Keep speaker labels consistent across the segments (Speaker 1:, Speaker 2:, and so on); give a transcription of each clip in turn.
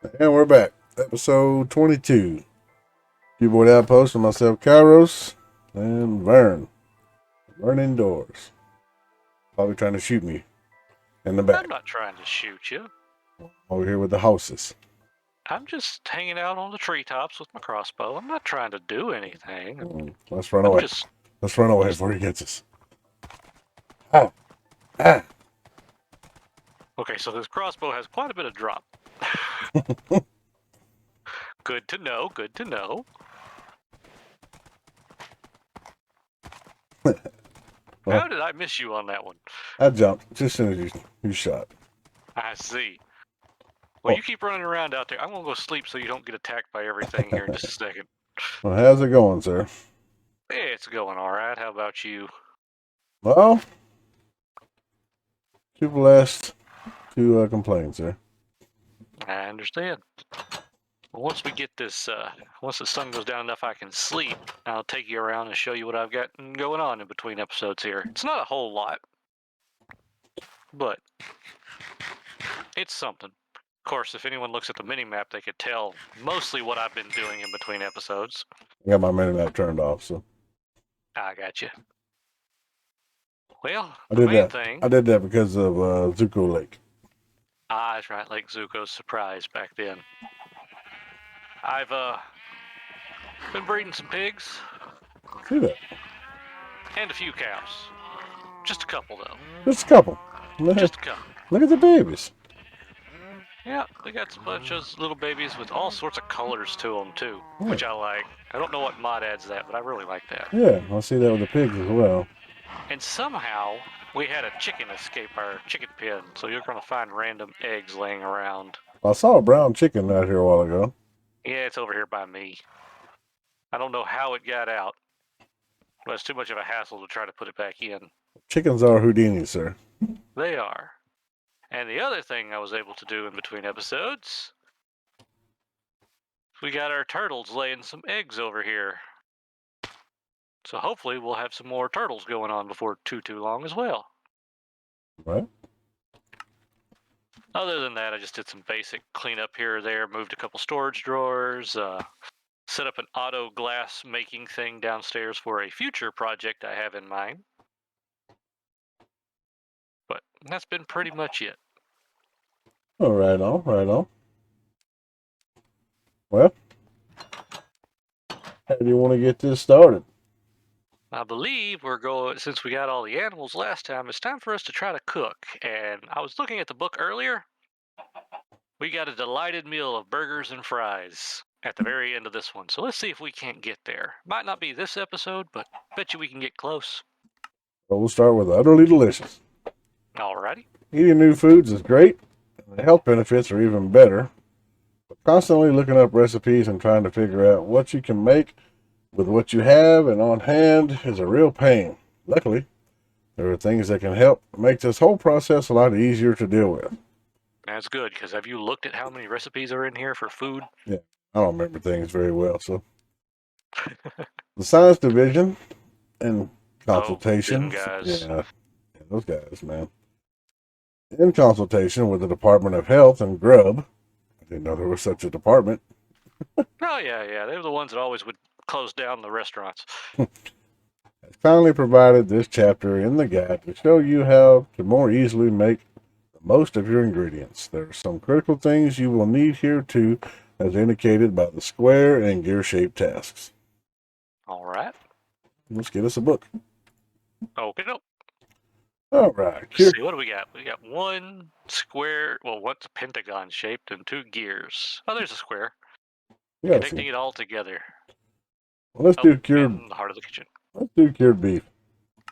Speaker 1: And we're back. Episode 22. Cuboid Outpost with myself, Kairos, and Vern. Vern indoors. Probably trying to shoot me in the
Speaker 2: I'm
Speaker 1: back.
Speaker 2: not trying to shoot you.
Speaker 1: Over here with the houses.
Speaker 2: I'm just hanging out on the treetops with my crossbow. I'm not trying to do anything.
Speaker 1: Let's run
Speaker 2: I'm
Speaker 1: away.
Speaker 2: just.
Speaker 1: Let's run away before he gets us. Ah, ah.
Speaker 2: Okay, so this crossbow has quite a bit of drop. Good to know, good to know. How did I miss you on that one?
Speaker 1: I jumped just as soon as you shot.
Speaker 2: I see. Well, you keep running around out there. I'm going to go sleep so you don't get attacked by everything here in just a second.
Speaker 1: Well, how's it going, sir?
Speaker 2: It's going all right. How about you?
Speaker 1: Well, people asked to complain, sir.
Speaker 2: I understand. Well, once we get this, once the sun goes down enough I can sleep, I'll take you around and show you what I've got going on in between episodes here. It's not a whole lot, but it's something. Of course, if anyone looks at the mini-map, they could tell mostly what I've been doing in between episodes.
Speaker 1: I got my mini-map turned off, so.
Speaker 2: I got you. Well,
Speaker 1: I
Speaker 2: the
Speaker 1: did
Speaker 2: main
Speaker 1: that.
Speaker 2: thing...
Speaker 1: I did that because of Zuko Lake.
Speaker 2: Ah, that's right, Lake Zuko's surprise back then. I've, been breeding some pigs.
Speaker 1: See that?
Speaker 2: And a few cows. Just a couple, though.
Speaker 1: Just a couple.
Speaker 2: Just a couple.
Speaker 1: Look at the babies.
Speaker 2: Yeah, we got a bunch of little babies with all sorts of colors to them, too, which I like. I don't know what mod adds that, but I really like that.
Speaker 1: Yeah, I see that with the pigs as well.
Speaker 2: And somehow, we had a chicken escape our chicken pen, so you're going to find random eggs laying around.
Speaker 1: I saw a brown chicken out here a while ago.
Speaker 2: Yeah, it's over here by me. I don't know how it got out, but it's too much of a hassle to try to put it back in.
Speaker 1: Chickens are Houdini, sir.
Speaker 2: They are. And the other thing I was able to do in between episodes, we got our turtles laying some eggs over here. So hopefully we'll have some more turtles going on before too long as well.
Speaker 1: Right?
Speaker 2: Other than that, I just did some basic cleanup here or there, moved a couple storage drawers, set up an auto glass making thing downstairs for a future project I have in mind. But that's been pretty much it.
Speaker 1: Oh, right on, right on. Well, how do you want to get this started?
Speaker 2: I believe we're going, since we got all the animals last time, it's time for us to try to cook. And I was looking at the book earlier. We got a delighted meal of burgers and fries at the very end of this one. So let's see if we can't get there. Might not be this episode, but bet you we can get close.
Speaker 1: Well, we'll start with utterly delicious.
Speaker 2: Alrighty.
Speaker 1: Eating new foods is great, and the health benefits are even better. But constantly looking up recipes and trying to figure out what you can make with what you have and on hand is a real pain. Luckily, there are things that can help make this whole process a lot easier to deal with.
Speaker 2: That's good, because have you looked at how many recipes are in here for food?
Speaker 1: Yeah, I don't remember things very well, so. The science division and consultation.
Speaker 2: Guys.
Speaker 1: Yeah, those guys, man. In consultation with the Department of Health and Grub. I didn't know there was such a department.
Speaker 2: Oh, yeah. They were the ones that always would close down the restaurants.
Speaker 1: Has kindly provided this chapter in the guide to show you how to more easily make the most of your ingredients. There are some critical things you will need here too, as indicated by the square and gear-shaped tasks.
Speaker 2: All right.
Speaker 1: Let's get us a book.
Speaker 2: Okay, no.
Speaker 1: All right.
Speaker 2: Let's see, what do we got? We got one square, well, what's pentagon shaped, and two gears. Oh, there's a square.
Speaker 1: Yeah,
Speaker 2: Connecting it all together.
Speaker 1: Well, let's do cured.
Speaker 2: In the heart of the kitchen.
Speaker 1: Let's do cured beef.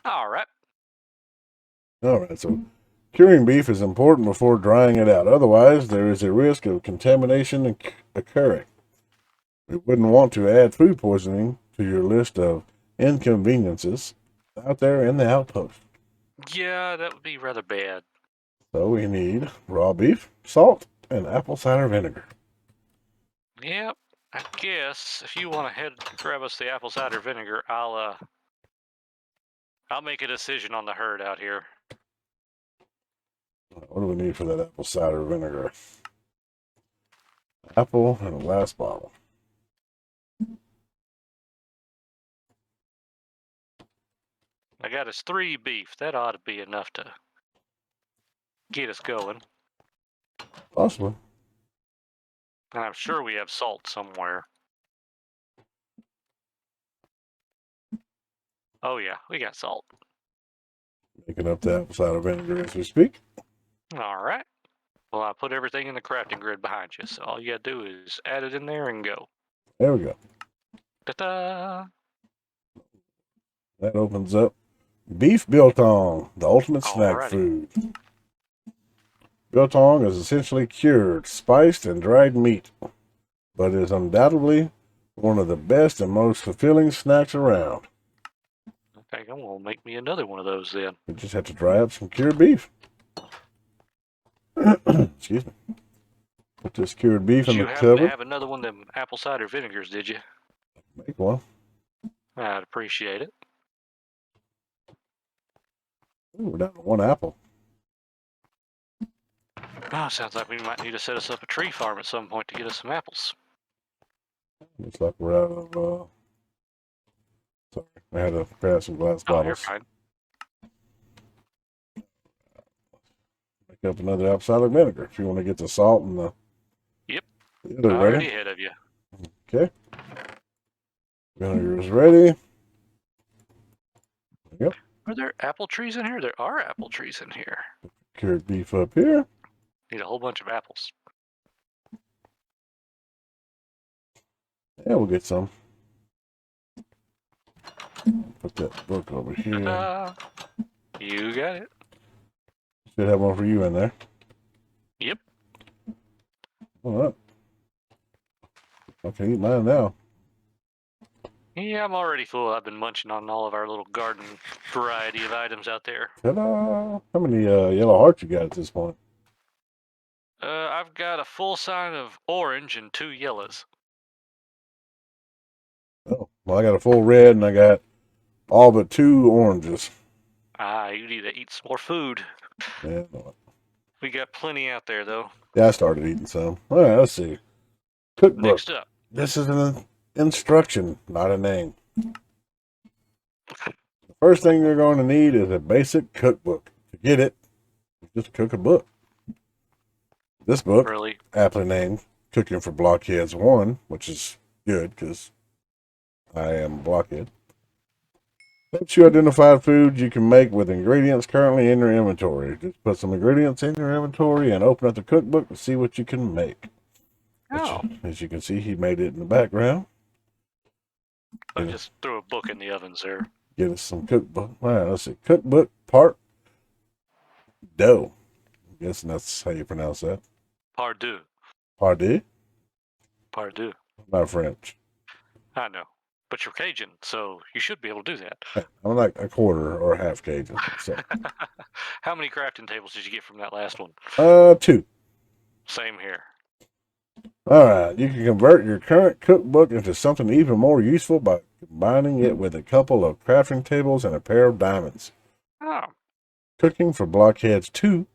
Speaker 2: All right.
Speaker 1: All right. So, curing beef is important before drying it out. Otherwise, there is a risk of contamination occurring. We wouldn't want to add food poisoning to your list of inconveniences out there in the outpost.
Speaker 2: Yeah, that would be rather bad.
Speaker 1: So we need raw beef, salt, and apple cider vinegar.
Speaker 2: Yep. I guess if you want to head grab us the apple cider vinegar, I'll make a decision on the herd out here.
Speaker 1: What do we need for that apple cider vinegar? apple, and a glass bottle.
Speaker 2: I got us 3 beef. That ought to be enough to get us going.
Speaker 1: Possibly.
Speaker 2: And I'm sure we have salt somewhere. Oh yeah, we got salt.
Speaker 1: Making up the apple cider vinegar as we speak.
Speaker 2: All right. Well, I put everything in the crafting grid behind you, so all you gotta do is add it in there and go.
Speaker 1: There we go.
Speaker 2: Ta-da!
Speaker 1: That opens up beef biltong, the ultimate snack
Speaker 2: Alrighty.
Speaker 1: food. Biltong is essentially cured, spiced, and dried meat, but is undoubtedly one of the best and most fulfilling snacks around.
Speaker 2: Okay, I'm gonna make me another one of those then.
Speaker 1: You just have to dry up some cured beef. Excuse me. Put this cured beef in
Speaker 2: Did
Speaker 1: the
Speaker 2: you happen to
Speaker 1: cupboard.
Speaker 2: have another one of them apple cider vinegars, did you?
Speaker 1: Make one.
Speaker 2: I'd appreciate it.
Speaker 1: Ooh, we're down to one apple.
Speaker 2: Oh, sounds like we might need to set us up a tree farm at some point to get us some apples.
Speaker 1: Looks like we're out of. Sorry, I had to grab some glass
Speaker 2: Oh, you're
Speaker 1: bottles.
Speaker 2: fine.
Speaker 1: Make up another apple cider vinegar if you want to get the salt and the.
Speaker 2: Yep.
Speaker 1: The other
Speaker 2: Already
Speaker 1: ready.
Speaker 2: ahead of you.
Speaker 1: Okay. Vinegar is ready. Yep.
Speaker 2: Are there apple trees in here? There are apple trees in here.
Speaker 1: Cured beef up here.
Speaker 2: Need a whole bunch of apples.
Speaker 1: Yeah, we'll get some. Put that book over here.
Speaker 2: Ta-da! You got it.
Speaker 1: Should have one for you in there.
Speaker 2: Yep.
Speaker 1: All right. I can eat mine now.
Speaker 2: Yeah, I'm already full. I've been munching on all of our little garden variety of items out there.
Speaker 1: Ta-da! How many yellow hearts you got at this point?
Speaker 2: I've got a full sign of orange and 2 yellows.
Speaker 1: Oh, well, I got a full red and I got all but 2 oranges.
Speaker 2: You need to eat some more food.
Speaker 1: Yeah,
Speaker 2: We got plenty out there, though.
Speaker 1: yeah, I started eating some. All right, let's see. Cookbook.
Speaker 2: Next up.
Speaker 1: This is an instruction, not a name. The first thing you're going to need is a basic cookbook. To get it, just cook a book. This book,
Speaker 2: Really?
Speaker 1: aptly named Cooking for Blockheads 1, which is good because I am a blockhead. Helps you identify foods you can make with ingredients currently in your inventory. Just put some ingredients in your inventory and open up the cookbook and see what you can make.
Speaker 2: Oh.
Speaker 1: Which, as you can see, he made it in the background.
Speaker 2: I just threw a book in the oven, sir.
Speaker 1: Get us some cookbook. All right, let's see. Cookbook part dough. I'm guessing that's how you pronounce that.
Speaker 2: Pardue.
Speaker 1: Pardue?
Speaker 2: Pardue.
Speaker 1: Not French.
Speaker 2: I know. But you're Cajun, so you should be able to do that.
Speaker 1: I'm like a quarter or half Cajun. So.
Speaker 2: How many crafting tables did you get from that last one?
Speaker 1: 2.
Speaker 2: Same here.
Speaker 1: All right, you can convert your current cookbook into something even more useful by combining it with a couple of crafting tables and a pair of diamonds.
Speaker 2: Oh.
Speaker 1: Cooking for Blockheads 2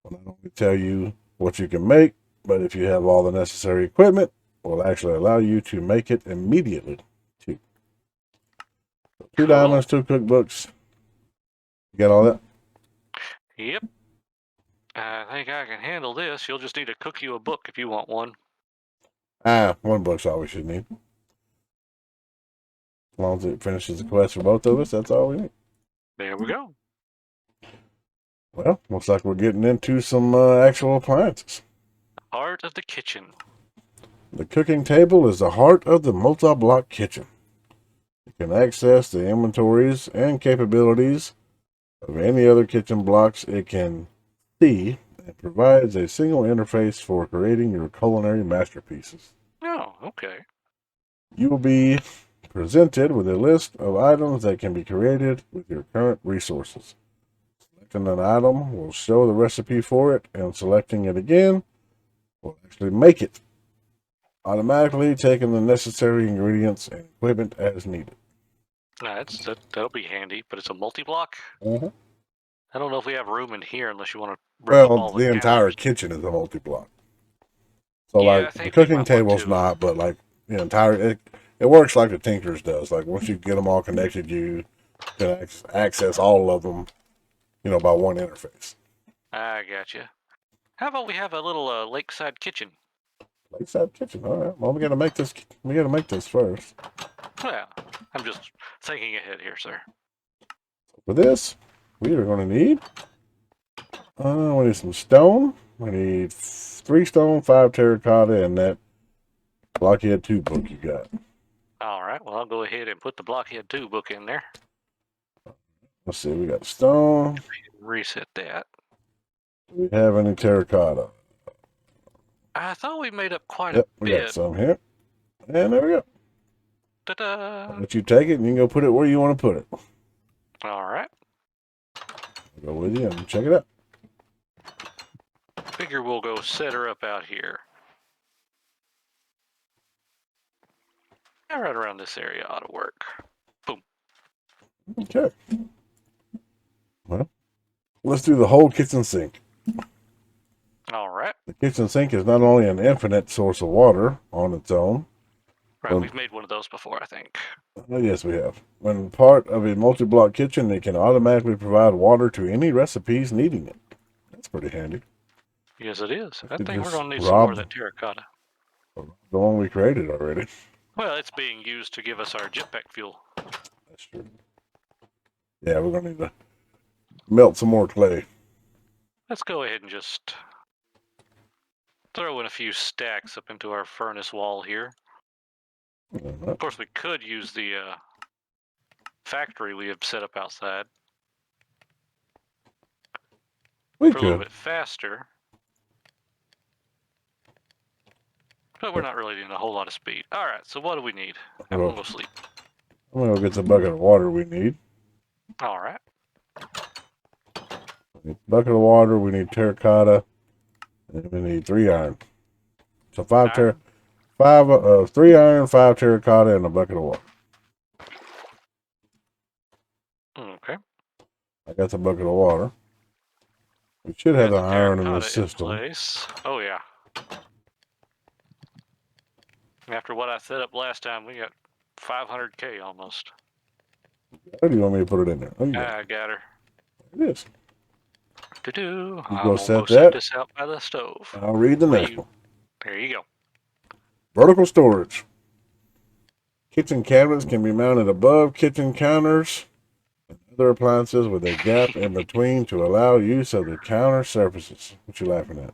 Speaker 1: will not only tell you what you can make, but if you have all the necessary equipment, will actually allow you to make it immediately, too. So 2 diamonds, 2 cookbooks. You got all that?
Speaker 2: Yep. I think I can handle this. You'll just need to cook you a book if you want one.
Speaker 1: 1 book's all we should need. As long as it finishes the quest for both of us, that's all we need.
Speaker 2: There we go.
Speaker 1: Well, looks like we're getting into some actual appliances.
Speaker 2: Heart of the kitchen.
Speaker 1: The cooking table is the heart of the multi-block kitchen. You can access the inventories and capabilities of any other kitchen blocks it can see and provides a single interface for creating your culinary masterpieces.
Speaker 2: Oh, okay.
Speaker 1: You will be presented with a list of items that can be created with your current resources. Selecting an item will show the recipe for it, and selecting it again will actually make it, automatically taking the necessary ingredients and equipment as needed.
Speaker 2: That'll be handy, but it's a multi-block?
Speaker 1: Mm-hmm.
Speaker 2: I don't know if we have room in here unless you want to rip up all
Speaker 1: Well, the entire
Speaker 2: counters.
Speaker 1: kitchen is a multi-block. So
Speaker 2: Yeah,
Speaker 1: like
Speaker 2: I
Speaker 1: the
Speaker 2: think we
Speaker 1: cooking
Speaker 2: might want
Speaker 1: table's
Speaker 2: to.
Speaker 1: not, but like the entire it works like the Tinker's does. Like once you get them all connected, you can access all of them, by one interface.
Speaker 2: I gotcha. How about we have a little lakeside kitchen?
Speaker 1: Lakeside kitchen. All right. Well, we gotta make this. We gotta make this first.
Speaker 2: Well, I'm just thinking ahead here, sir.
Speaker 1: For this, we are gonna need. We need some stone. We need 3 stone, 5 terracotta, and that Blockhead 2 book you got.
Speaker 2: All right. Well, I'll go ahead and put the Blockhead 2 book in there.
Speaker 1: Let's see. We got stone.
Speaker 2: Reset that.
Speaker 1: Do we have any terracotta?
Speaker 2: I thought we made up quite
Speaker 1: Yep,
Speaker 2: a
Speaker 1: we got
Speaker 2: bit.
Speaker 1: some here. And there we go.
Speaker 2: Ta-da!
Speaker 1: I'll let you take it and you can go put it where you want to put it.
Speaker 2: All right.
Speaker 1: I'll go with you and check it out.
Speaker 2: Figure we'll go set her up out here. Yeah, right around this area ought to work. Boom.
Speaker 1: Okay. Well, let's do the whole kitchen sink.
Speaker 2: All right.
Speaker 1: The kitchen sink is not only an infinite source of water on its own.
Speaker 2: Right, we've made one of those before, I think.
Speaker 1: Yes, we have. When part of a multi-block kitchen, it can automatically provide water to any recipes needing it. That's pretty handy.
Speaker 2: Yes, it is. I
Speaker 1: Could
Speaker 2: think we're
Speaker 1: just
Speaker 2: going to need some more of
Speaker 1: rob
Speaker 2: that terracotta.
Speaker 1: the one we created already.
Speaker 2: Well, it's being used to give us our jetpack fuel.
Speaker 1: That's true. Yeah, we're going to need to melt some more clay.
Speaker 2: Let's go ahead and just throw in a few stacks up into our furnace wall here. Of course, we could use the factory we have set up outside.
Speaker 1: We
Speaker 2: for a little
Speaker 1: could.
Speaker 2: bit faster. But we're not really doing a whole lot of speed. All right, so what do we need? I'm going to go sleep.
Speaker 1: I'm going to go get the bucket of water we need.
Speaker 2: All right.
Speaker 1: Bucket of water, we need terracotta, and we need 3 iron. So 3 iron, 5 terracotta, and a bucket of water.
Speaker 2: Okay.
Speaker 1: I got the bucket of water. We should have the iron in the
Speaker 2: terracotta
Speaker 1: system.
Speaker 2: place. Oh yeah. After what I set up last time, we got 500K almost.
Speaker 1: Where do you want me to put it in there? Oh, you got
Speaker 2: I got her.
Speaker 1: it. It is.
Speaker 2: I'm
Speaker 1: You
Speaker 2: gonna
Speaker 1: go
Speaker 2: go
Speaker 1: set
Speaker 2: set
Speaker 1: that.
Speaker 2: this out by the stove.
Speaker 1: I'll read the next one.
Speaker 2: There you go.
Speaker 1: Vertical storage. Kitchen cabinets can be mounted above kitchen counters and other appliances with a gap in between to allow use of the counter surfaces. What you laughing at?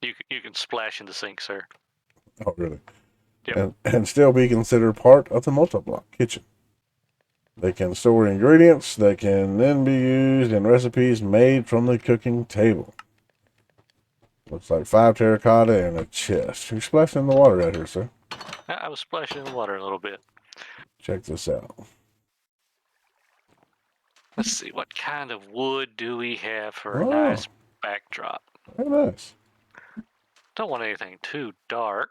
Speaker 2: You can splash in the sink, sir.
Speaker 1: Oh, really?
Speaker 2: Yep.
Speaker 1: And still be considered part of the multi-block kitchen. They can store ingredients that can then be used in recipes made from the cooking table. Looks like 5 terracotta and a chest. You're splashing in the water out here, sir.
Speaker 2: I was splashing in the water a little bit.
Speaker 1: Check this out.
Speaker 2: Let's see, what kind of wood do we have for a nice backdrop?
Speaker 1: Very nice.
Speaker 2: Don't want anything too dark.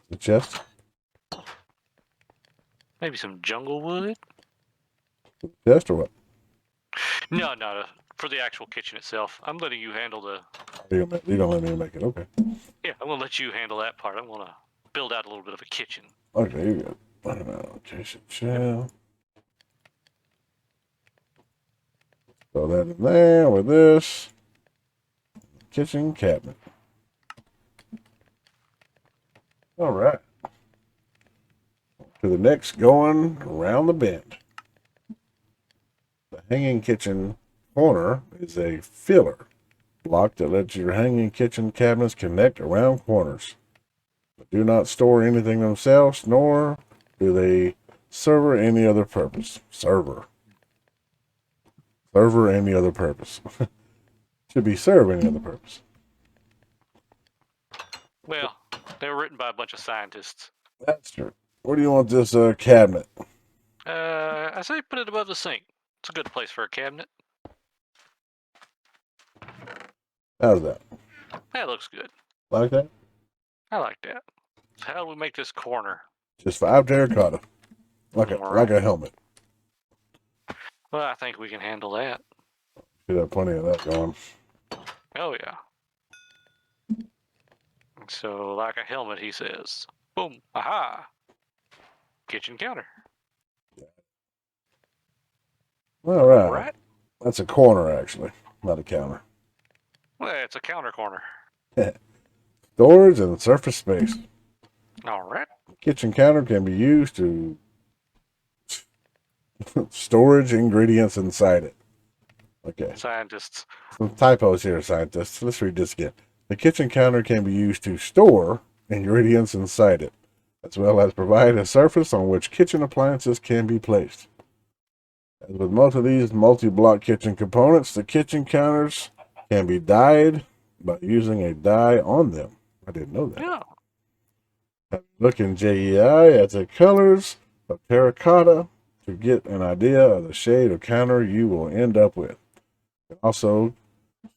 Speaker 1: The chest?
Speaker 2: Maybe some jungle wood?
Speaker 1: Chest or what?
Speaker 2: No, for the actual kitchen itself. I'm letting you handle the...
Speaker 1: You're gonna let me make it, okay.
Speaker 2: Yeah, I'm gonna let you handle that part. I'm gonna build out a little bit of a kitchen.
Speaker 1: Okay, you're good. Kitchen shell. Throw that in there with this. Kitchen cabinet. All right. To the next, going around the bend. The hanging kitchen corner is a filler block that lets your hanging kitchen cabinets connect around corners, but do not store anything themselves, nor do they serve any other purpose. Server any other purpose. Should be serve any other purpose.
Speaker 2: Well, they were written by a bunch of scientists.
Speaker 1: That's true. Where do you want this cabinet?
Speaker 2: I say put it above the sink. It's a good place for a cabinet.
Speaker 1: How's that?
Speaker 2: That looks good.
Speaker 1: Like that?
Speaker 2: I like that. So how do we make this corner?
Speaker 1: Just 5 terracotta. Like a helmet.
Speaker 2: Well, I think we can handle that.
Speaker 1: Should have plenty of that going.
Speaker 2: Oh, yeah. So, like a helmet, he says. Boom. Aha. Kitchen counter.
Speaker 1: All right.
Speaker 2: Right?
Speaker 1: That's a corner, actually, not a counter.
Speaker 2: Well, it's a counter corner.
Speaker 1: Storage and surface space.
Speaker 2: All right.
Speaker 1: Kitchen counter can be used to storage ingredients inside it. Okay.
Speaker 2: Scientists.
Speaker 1: Some typos here, scientists. Let's read this again. The kitchen counter can be used to store ingredients inside it, as well as provide a surface on which kitchen appliances can be placed. As with most of these multi-block kitchen components, the kitchen counters can be dyed by using a dye on them. I didn't know that.
Speaker 2: Yeah.
Speaker 1: Look in JEI at the colors of terracotta to get an idea of the shade of counter you will end up with. Also,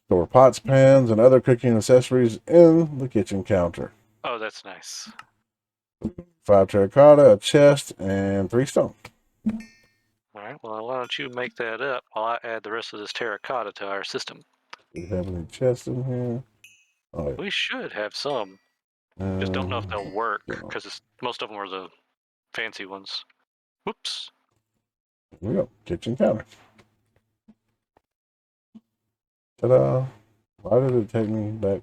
Speaker 1: store pots, pans, and other cooking accessories in the kitchen counter.
Speaker 2: Oh, that's nice.
Speaker 1: 5 terracotta, a chest, and 3 stone.
Speaker 2: All right. Well, why don't you make that up while I add the rest of this terracotta to our system?
Speaker 1: Do we have any chests in here? Oh, yeah.
Speaker 2: We should have some. Just don't know if they'll work because most of them are the fancy ones. Whoops.
Speaker 1: Here we go. Kitchen counter. Ta-da. Why did it take me back?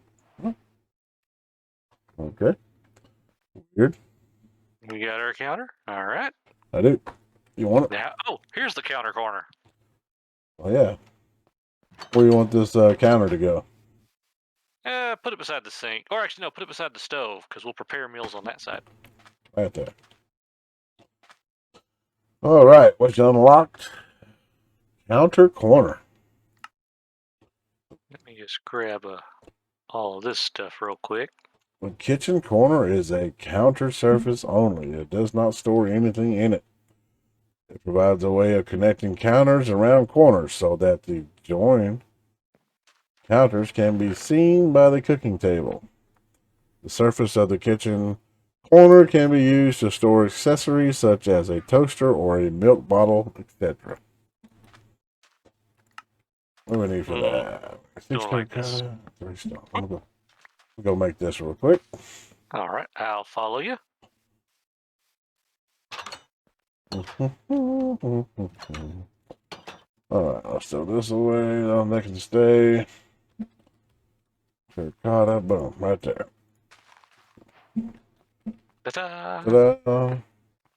Speaker 1: Okay. Weird.
Speaker 2: We got our counter. All right.
Speaker 1: I do. You want it?
Speaker 2: Now, oh, here's the counter corner.
Speaker 1: Oh, yeah. Where do you want this counter to go?
Speaker 2: Put it beside the sink. Or actually, no, put it beside the stove because we'll prepare meals on that side.
Speaker 1: Right there. All right. What's unlocked? Counter corner.
Speaker 2: Let me just grab all of this stuff real quick.
Speaker 1: The kitchen corner is a counter surface only. It does not store anything in it. It provides a way of connecting counters around corners so that the joined counters can be seen by the cooking table. The surface of the kitchen corner can be used to store accessories such as a toaster or a milk bottle, etc. What do we need for that? 6 terracotta, 3 stone. I'm gonna go make this real quick.
Speaker 2: All right, I'll follow you.
Speaker 1: Alright, let's throw this away. That can stay. Terracotta, boom, right there.
Speaker 2: Ta-da!
Speaker 1: Ta-da!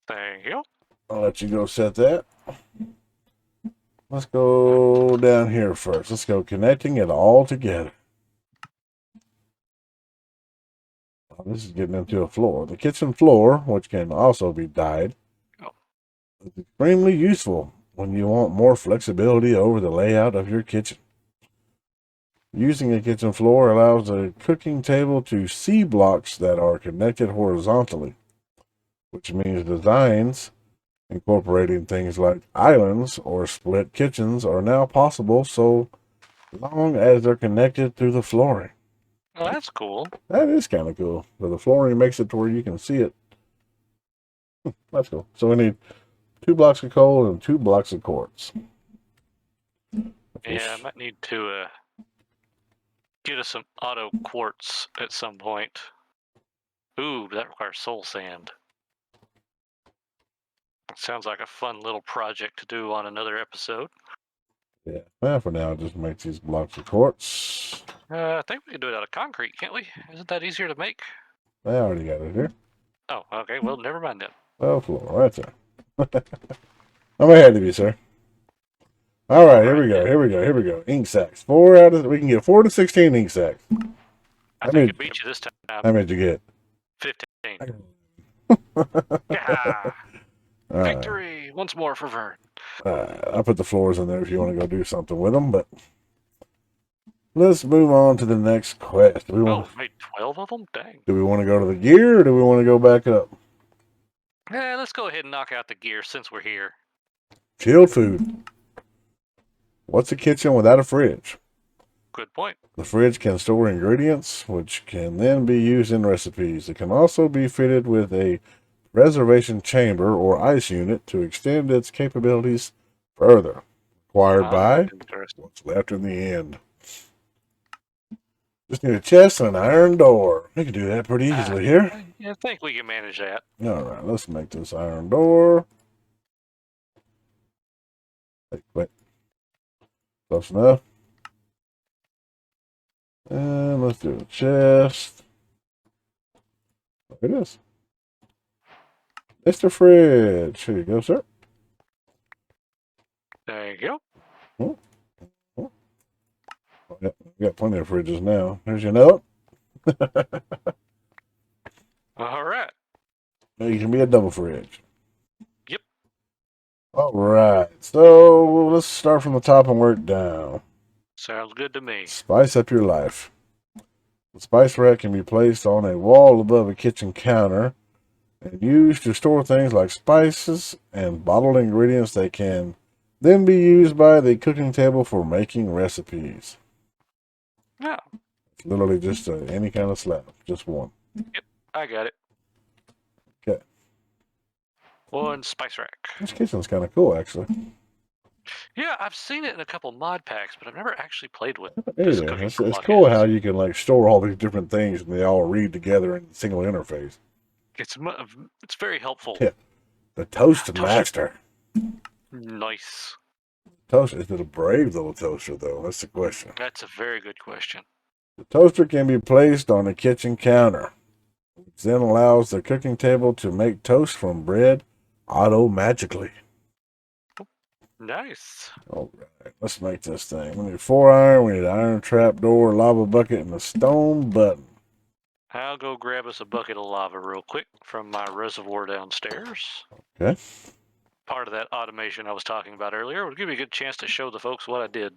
Speaker 2: Thank you.
Speaker 1: I'll let you go set that. Let's go down here first. Let's go connecting it all together. Oh, this is getting into a floor. The kitchen floor, which can also be dyed, is extremely useful when you want more flexibility over the layout of your kitchen. Using a kitchen floor allows a cooking table to see blocks that are connected horizontally, which means designs incorporating things like islands or split kitchens are now possible so long as they're connected through the flooring.
Speaker 2: Oh, that's cool.
Speaker 1: That is kind of cool. So the flooring makes it to where you can see it. That's cool. So we need 2 blocks of coal and 2 blocks of quartz.
Speaker 2: Yeah, I might need to get us some auto quartz at some point. Ooh, that requires soul sand. Sounds like a fun little project to do on another episode.
Speaker 1: Yeah. Well, for now, just make these blocks of quartz.
Speaker 2: I think we can do it out of concrete, can't we? Isn't that easier to make?
Speaker 1: I already got it here.
Speaker 2: Oh, okay. Well, never mind then.
Speaker 1: Well, floor, right there. I'm ahead of you, sir. All right, here we go. Here we go. Here we go. Ink sacks. We can get 4 to 16 ink sacks.
Speaker 2: I think it beat you this time.
Speaker 1: How many did you get?
Speaker 2: 15. Yeah. Victory once more for Vern.
Speaker 1: I put the floors in there if you want to go do something with them, but let's move on to the next quest.
Speaker 2: Made 12 of them? Dang.
Speaker 1: Do we want to go to the gear or do we want to go back up?
Speaker 2: Let's go ahead and knock out the gear since we're here.
Speaker 1: Chilled food. What's a kitchen without a fridge?
Speaker 2: Good point.
Speaker 1: The fridge can store ingredients, which can then be used in recipes. It can also be fitted with a reservation chamber or ice unit to extend its capabilities further. Required by what's left in the end. Just need a chest and an iron door. We can do that pretty easily here.
Speaker 2: Yeah, I think we can manage that.
Speaker 1: All right, let's make this iron door. Wait, close enough. And let's do a chest. Look at this. Mr. Fridge. Here you go, sir.
Speaker 2: There you go.
Speaker 1: Oh, oh. Oh, yeah, we got plenty of fridges now. Here's your note.
Speaker 2: All right.
Speaker 1: Now you can be a double fridge.
Speaker 2: Yep.
Speaker 1: All right. So let's start from the top and work down.
Speaker 2: Sounds good to me.
Speaker 1: Spice up your life. The spice rack can be placed on a wall above a kitchen counter and used to store things like spices and bottled ingredients that can then be used by the cooking table for making recipes.
Speaker 2: Yeah.
Speaker 1: It's literally just any kind of slab, just one.
Speaker 2: Yep. I got it.
Speaker 1: Okay.
Speaker 2: One spice rack.
Speaker 1: This kitchen's kind of cool, actually.
Speaker 2: Yeah, I've seen it in a couple mod packs, but I've never actually played with
Speaker 1: It
Speaker 2: this
Speaker 1: is.
Speaker 2: cooking
Speaker 1: It's
Speaker 2: plugin.
Speaker 1: cool how you can like store all these different things and they all read together in a single interface.
Speaker 2: It's very helpful.
Speaker 1: Yeah. The Toastmaster.
Speaker 2: Nice.
Speaker 1: Toaster is it a brave little toaster though? That's the question.
Speaker 2: That's a very good question.
Speaker 1: The toaster can be placed on a kitchen counter, which then allows the cooking table to make toast from bread auto-magically.
Speaker 2: Nice.
Speaker 1: All right, let's make this thing. We need 4 iron, we need an iron trap door, lava bucket, and a stone button.
Speaker 2: I'll go grab us a bucket of lava real quick from my reservoir downstairs.
Speaker 1: Okay.
Speaker 2: Part of that automation I was talking about earlier would give me a good chance to show the folks what I did.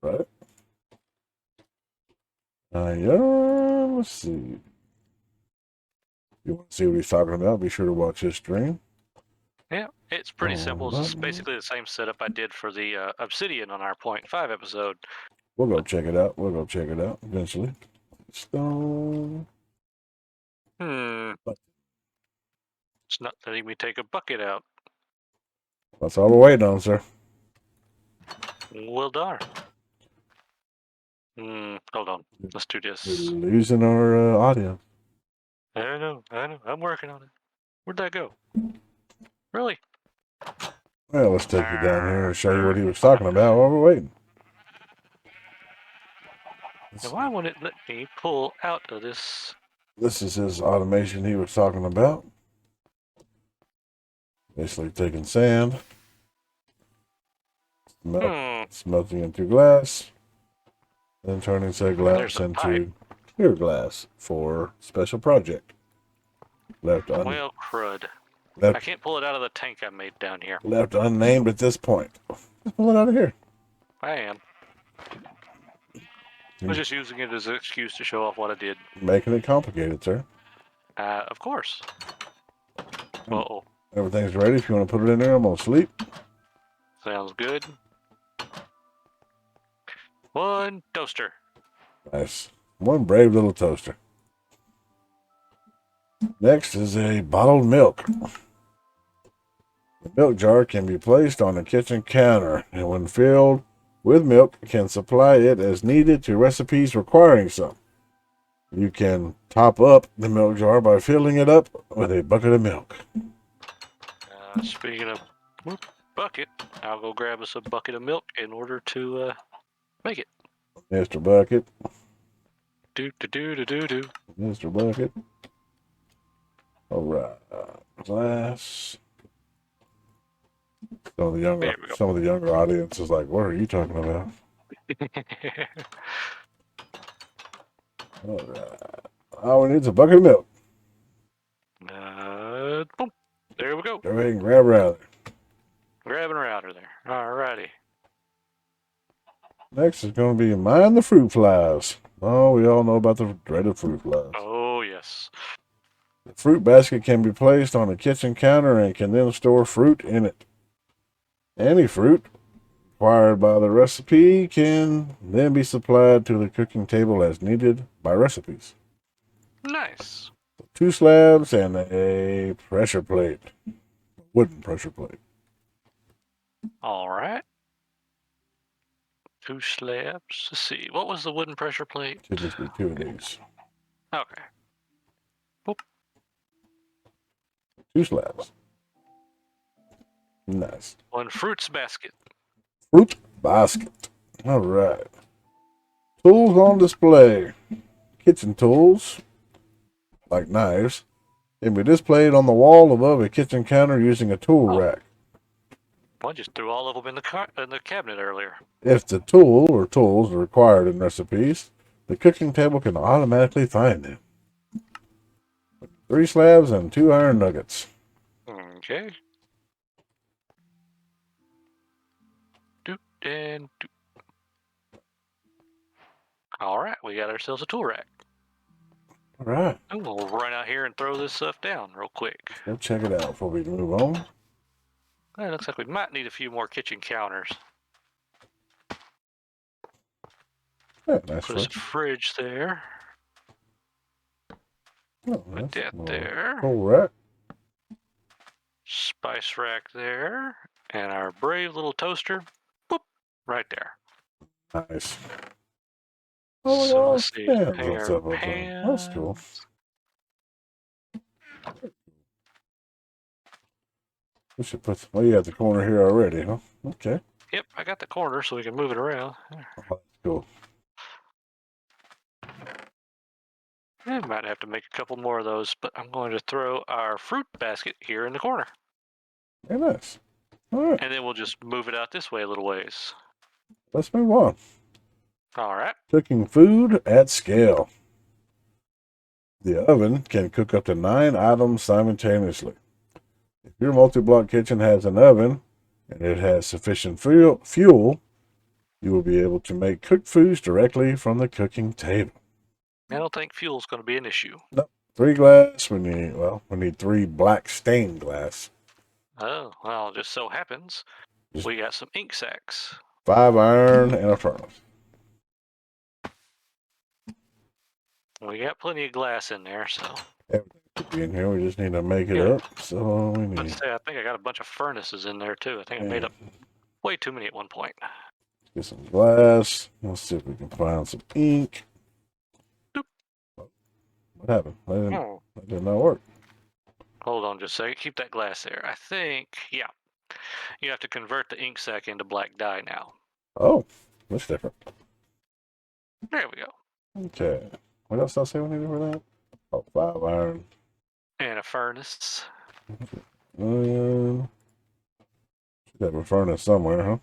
Speaker 1: Right. Let's see. You want to see what he's talking about? Be sure to watch his stream.
Speaker 2: Yeah, it's pretty simple. It's basically the same setup I did for the Obsidian on our 0.5 episode.
Speaker 1: We'll go check it out. We'll go check it out eventually. Stone.
Speaker 2: It's not letting me take a bucket out.
Speaker 1: That's all we're waiting on, sir.
Speaker 2: Well, darn. Hold on. Let's do this.
Speaker 1: We're losing our audio.
Speaker 2: I know. I'm working on it. Where'd that go? Really?
Speaker 1: Well, let's take you down here and show you what he was talking about while we're waiting.
Speaker 2: Now, why won't it let me pull out of this?
Speaker 1: This is his automation he was talking about. Basically taking sand, smelting into glass, then turning said glass into clear glass for special project.
Speaker 2: Well, crud. I can't pull it out of the tank I made down here.
Speaker 1: Left unnamed at this point. Just pull it out of here.
Speaker 2: I am. I was just using it as an excuse to show off what I did.
Speaker 1: Making it complicated, sir.
Speaker 2: Of course. Uh-oh.
Speaker 1: Everything's ready. If you want to put it in there, I'm going to sleep.
Speaker 2: Sounds good. One toaster.
Speaker 1: Nice. One brave little toaster. Next is a bottled milk. The milk jar can be placed on the kitchen counter, and when filled with milk, can supply it as needed to recipes requiring some. You can top up the milk jar by filling it up with a bucket of milk.
Speaker 2: Speaking of bucket, I'll go grab us a bucket of milk in order to make it.
Speaker 1: Mr. Bucket.
Speaker 2: Do.
Speaker 1: Mr. Bucket. All right. Glass. Some of the younger audience is like, what are you talking about? All right. All we need is a bucket of milk.
Speaker 2: Boom. There we go.
Speaker 1: Go ahead and grab her out there.
Speaker 2: Grabbing her out of there. Alrighty.
Speaker 1: Next is going to be mind the fruit flies. Oh, we all know about the dreaded fruit flies.
Speaker 2: Oh, yes.
Speaker 1: The fruit basket can be placed on a kitchen counter and can then store fruit in it. Any fruit required by the recipe can then be supplied to the cooking table as needed by recipes.
Speaker 2: Nice.
Speaker 1: 2 slabs and a pressure plate. Wooden pressure plate.
Speaker 2: All right. 2 slabs. Let's see. What was the wooden pressure plate?
Speaker 1: Should just be 2 of these.
Speaker 2: Okay. Boop.
Speaker 1: 2 slabs. Nice.
Speaker 2: 1 fruits basket.
Speaker 1: Fruit basket. All right. Tools on display. Kitchen tools, like knives, can be displayed on the wall above a kitchen counter using a tool rack.
Speaker 2: I just threw all of them in the cabinet earlier.
Speaker 1: If the tool or tools are required in recipes, the cooking table can automatically find them. 3 slabs and 2 iron nuggets.
Speaker 2: Okay. Doot and doot. All right, we got ourselves a tool rack.
Speaker 1: All right.
Speaker 2: And we'll run out here and throw this stuff down real quick.
Speaker 1: Go check it out before we move on.
Speaker 2: It looks like we might need a few more kitchen counters.
Speaker 1: Yeah, nice.
Speaker 2: Put a fridge there.
Speaker 1: Oh,
Speaker 2: Put that there.
Speaker 1: Tool rack.
Speaker 2: Spice rack there. And our brave little toaster. Boop, right there.
Speaker 1: Nice.
Speaker 2: Oh, so let's see.
Speaker 1: Pans. That's cool. We should put. Well, you have the corner here already, huh? Okay.
Speaker 2: Yep, I got the corner so we can move it around.
Speaker 1: Oh, that's cool.
Speaker 2: I might have to make a couple more of those, but I'm going to throw our fruit basket here in the corner.
Speaker 1: Very nice. All right.
Speaker 2: And then we'll just move it out this way a little ways.
Speaker 1: Let's move on.
Speaker 2: All right.
Speaker 1: Cooking food at scale. The oven can cook up to 9 items simultaneously. If your multi-block kitchen has an oven and it has sufficient fuel, you will be able to make cooked foods directly from the cooking table.
Speaker 2: I don't think fuel's going to be an issue.
Speaker 1: No, 3 glass. We need 3 black stained glass.
Speaker 2: Oh, well, just so happens we got some ink sacks.
Speaker 1: 5 iron and a furnace.
Speaker 2: We got plenty of glass in there, so.
Speaker 1: Everything could be in here. We just need to make it up. So we need.
Speaker 2: Let's say I think I got a bunch of furnaces in there too. I think I made up way too many at one point.
Speaker 1: Get some glass. Let's see if we can find some ink.
Speaker 2: Doop.
Speaker 1: What happened? That did not work.
Speaker 2: Hold on just a second. Keep that glass there. I think, yeah. You have to convert the ink sac into black dye now.
Speaker 1: Oh, that's different.
Speaker 2: There we go.
Speaker 1: Okay. What else did I say we needed for that? Oh, 5 iron.
Speaker 2: And a furnace.
Speaker 1: Should have a furnace somewhere, huh?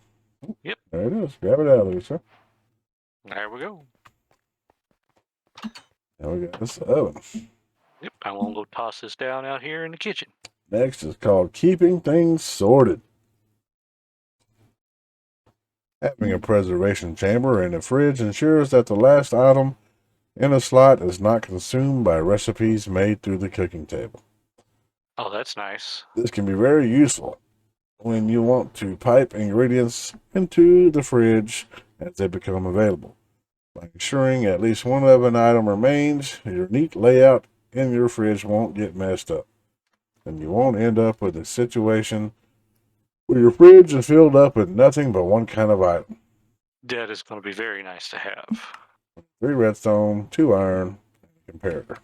Speaker 2: Yep.
Speaker 1: There it is. Grab it out, Lisa.
Speaker 2: There we go.
Speaker 1: Now we got this oven.
Speaker 2: Yep. I'm going to go toss this down out here in the kitchen.
Speaker 1: Next is called keeping things sorted. Having a preservation chamber in the fridge ensures that the last item in a slot is not consumed by recipes made through the cooking table.
Speaker 2: Oh, that's nice.
Speaker 1: This can be very useful when you want to pipe ingredients into the fridge as they become available. By ensuring at least one of an item remains, your neat layout in your fridge won't get messed up. And you won't end up with a situation where your fridge is filled up with nothing but one kind of item.
Speaker 2: That is going to be very nice to have.
Speaker 1: 3 redstone, 2 iron, and a comparator.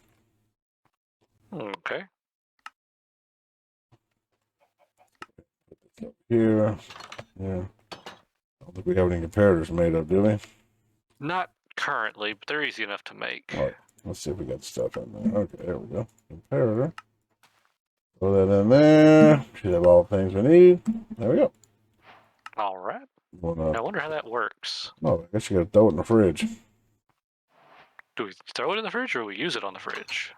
Speaker 2: Okay.
Speaker 1: Here. Yeah. I don't think we have any comparators made up, do we?
Speaker 2: Not currently, but they're easy enough to make.
Speaker 1: All right. Let's see if we got stuff in there. Okay, there we go. Comparator. Throw that in there. Should have all the things we need. There we go.
Speaker 2: All right. I wonder how that works.
Speaker 1: Oh, I guess you got to throw it in the fridge.
Speaker 2: Do we throw it in the fridge or we use it on the fridge?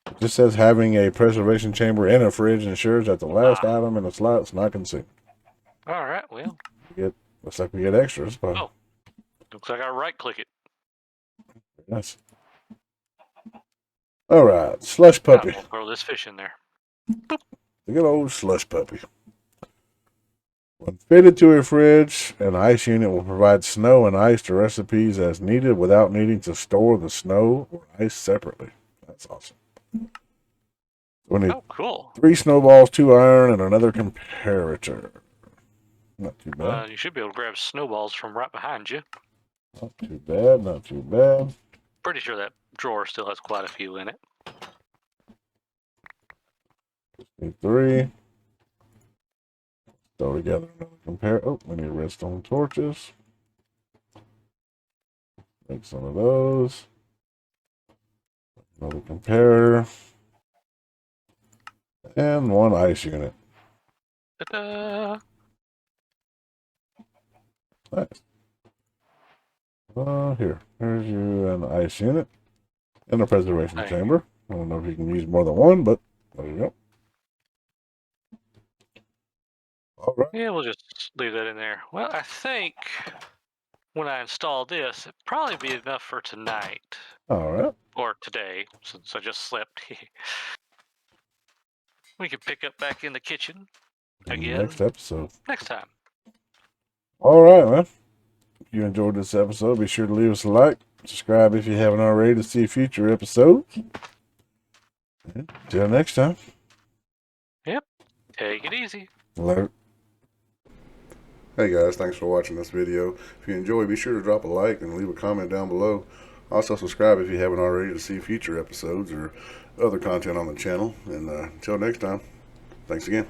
Speaker 1: It just says having a preservation chamber in a fridge ensures that the last item in the slot is not consumed.
Speaker 2: All right, well.
Speaker 1: Looks like we get extras. But
Speaker 2: oh, looks like I right-click it.
Speaker 1: Nice. All right, slush puppy.
Speaker 2: We'll throw this fish in there.
Speaker 1: The good old slush puppy. When fitted to a fridge, an ice unit will provide snow and ice to recipes as needed without needing to store the snow or ice separately. That's awesome. We need
Speaker 2: cool.
Speaker 1: 3 snowballs, 2 iron, and another comparator. Not too bad.
Speaker 2: You should be able to grab snowballs from right behind you.
Speaker 1: Not too bad, not too bad.
Speaker 2: Pretty sure that drawer still has quite a few in it.
Speaker 1: Need 3. Throw together another compare. Oh, we need redstone torches. Make some of those. Another comparator. And 1 ice unit.
Speaker 2: Ta-da!
Speaker 1: Nice. Here's you an ice unit. And a preservation
Speaker 2: Hey.
Speaker 1: chamber. I don't know if you can use more than one, but there you go. All right.
Speaker 2: Yeah, we'll just leave that in there. Well, I think when I install this, it'd probably be enough for tonight.
Speaker 1: All right.
Speaker 2: Or today, since I just slept. We can pick up back in the kitchen again
Speaker 1: Next episode.
Speaker 2: next time.
Speaker 1: All right, man. If you enjoyed this episode, be sure to leave us a like. Subscribe if you haven't already to see future episodes. Until next time.
Speaker 2: Yep. Take it easy.
Speaker 1: Later. Hey guys, thanks for watching this video. If you enjoyed, be sure to drop a like and leave a comment down below. Also subscribe if you haven't already to see future episodes or other content on the channel. And until next time, thanks again.